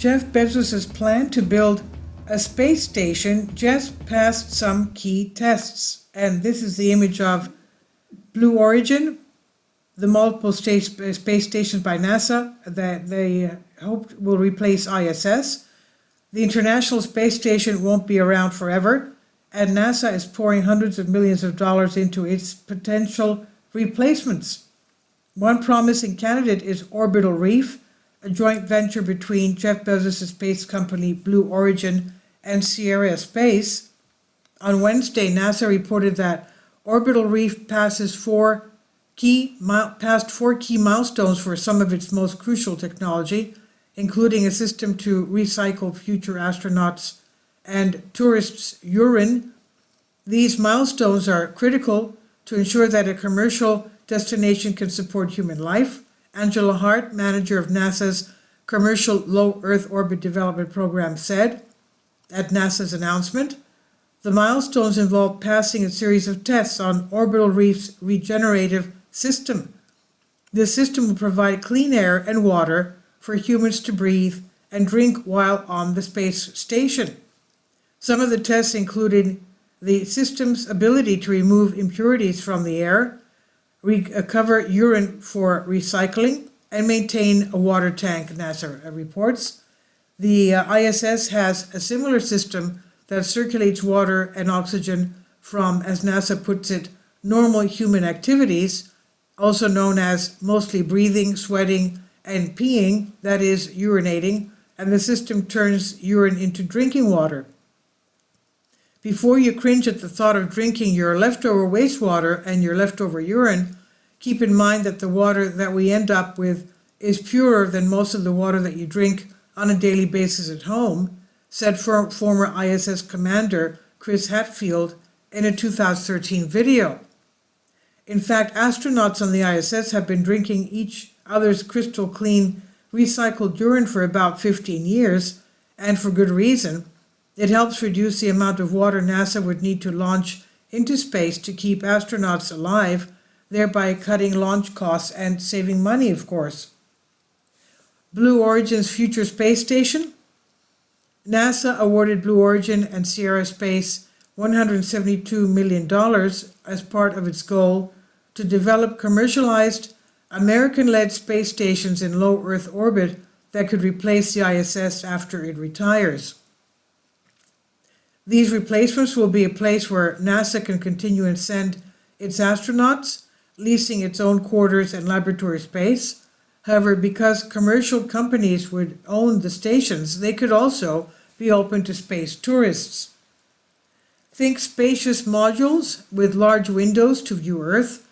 Jeff Bezos' plan to build a space station just passed some key tests. And this is the image of Blue Origin, the multiple space stations by NASA that they hope will replace ISS. The International Space Station won't be around forever, and NASA is pouring hundreds of millions of dollars into its potential replacements. One promising candidate is Orbital Reef, a joint venture between Jeff Bezos' space company Blue Origin and Sierra Space. On Wednesday, NASA reported that Orbital Reef passed four key milestones for some of its most crucial technology, including a system to recycle future astronauts and tourists' urine. These milestones are critical to ensure that a commercial destination can support human life. Angela Hart, manager of NASA's Commercial Low Earth Orbit Development Program, said at NASA's announcement, the milestones involve passing a series of tests on Orbital Reef's regenerative system. This system will provide clean air and water for humans to breathe and drink while on the space station. Some of the tests included the system's ability to remove impurities from the air, recover urine for recycling, and maintain a water tank, NASA reports. The ISS has a similar system that circulates water and oxygen from, as NASA puts it, normal human activities, also known as mostly breathing, sweating, and peeing, that is, urinating, and the system turns urine into drinking water. Before you cringe at the thought of drinking your leftover wastewater and your leftover urine, keep in mind that the water that we end up with is purer than most of the water that you drink on a daily basis at home, said former ISS commander Chris Hadfield in a 2013 video. In fact, astronauts on the ISS have been drinking each other's crystal clean recycled urine for about 15 years, and for good reason. It helps reduce the amount of water NASA would need to launch into space to keep astronauts alive, thereby cutting launch costs and saving money, of course. Blue Origin's future space station? NASA awarded Blue Origin and Sierra Space $172 million as part of its goal to develop commercialized, American-led space stations in low Earth orbit that could replace the ISS after it retires. These replacements will be a place where NASA can continue and send its astronauts, leasing its own quarters and laboratory space. However, because commercial companies would own the stations, they could also be open to space tourists. Think spacious modules with large windows to view Earth,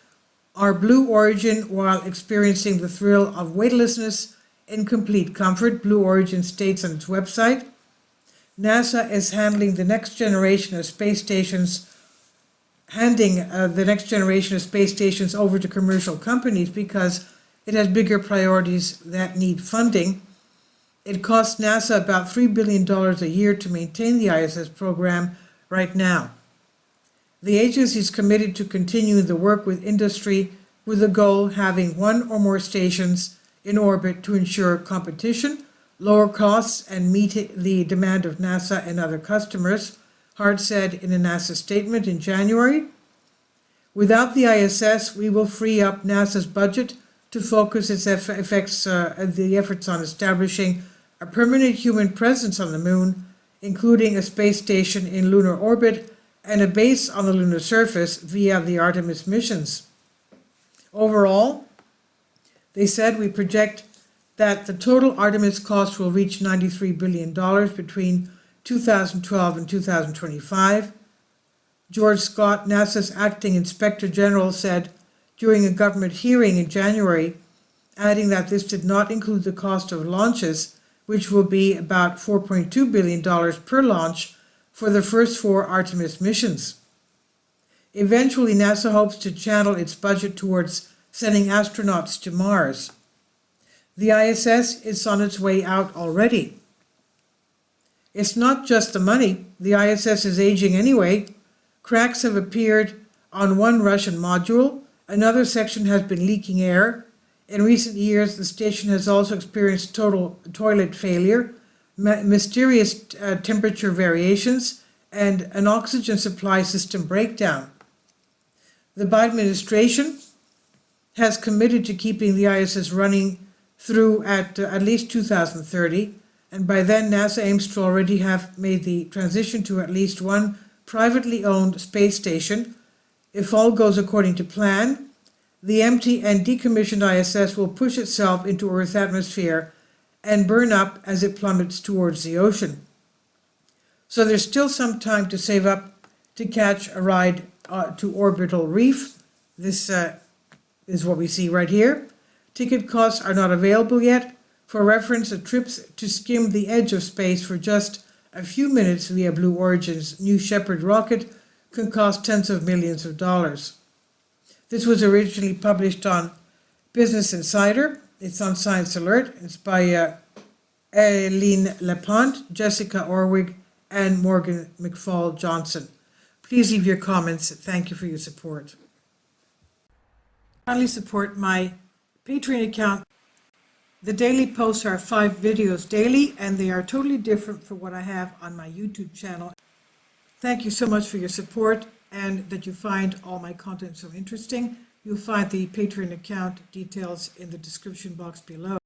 or Blue Origin while experiencing the thrill of weightlessness in complete comfort, Blue Origin states on its website. NASA is handing the next generation of space stations over to commercial companies because it has bigger priorities that need funding. It costs NASA about $3 billion a year to maintain the ISS program right now. The agency is committed to continuing the work with industry with the goal of having one or more stations in orbit to ensure competition, lower costs, and meet the demand of NASA and other customers, Hart said in a NASA statement in January. Without the ISS, we will free up NASA's budget to focus its efforts on establishing a permanent human presence on the moon, including a space station in lunar orbit and a base on the lunar surface via the Artemis missions. Overall, they said, we project that the total Artemis cost will reach $93 billion between 2012 and 2025. George Scott, NASA's acting inspector general, said during a government hearing in January, adding that this did not include the cost of launches, which will be about $4.2 billion per launch for the first 4 Artemis missions. Eventually, NASA hopes to channel its budget towards sending astronauts to Mars. The ISS is on its way out already. It's not just the money. The ISS is aging anyway. Cracks have appeared on one Russian module. Another section has been leaking air. In recent years, the station has also experienced total toilet failure. mysterious temperature variations, and an oxygen supply system breakdown. The Biden administration has committed to keeping the ISS running through at least 2030, and by then NASA aims to already have made the transition to at least one privately owned space station. If all goes according to plan, the empty and decommissioned ISS will push itself into Earth's atmosphere and burn up as it plummets towards the ocean. So there's still some time to save up to catch a ride to Orbital Reef. This is what we see right here. Ticket costs are not available yet. For reference, a trip to skim the edge of space for just a few minutes via Blue Origin's New Shepard rocket can cost tens of millions of dollars. This was originally published on Business Insider. It's on Science Alert. It's by Eileen Lepont, Jessica Orwig, and Morgan McFall Johnson. Please leave your comments. Thank you for your support. Kindly support my Patreon account. The daily posts are 5 videos daily, and they are totally different from what I have on my YouTube channel. Thank you so much for your support and that you find all my content so interesting. You'll find the Patreon account details in the description box below.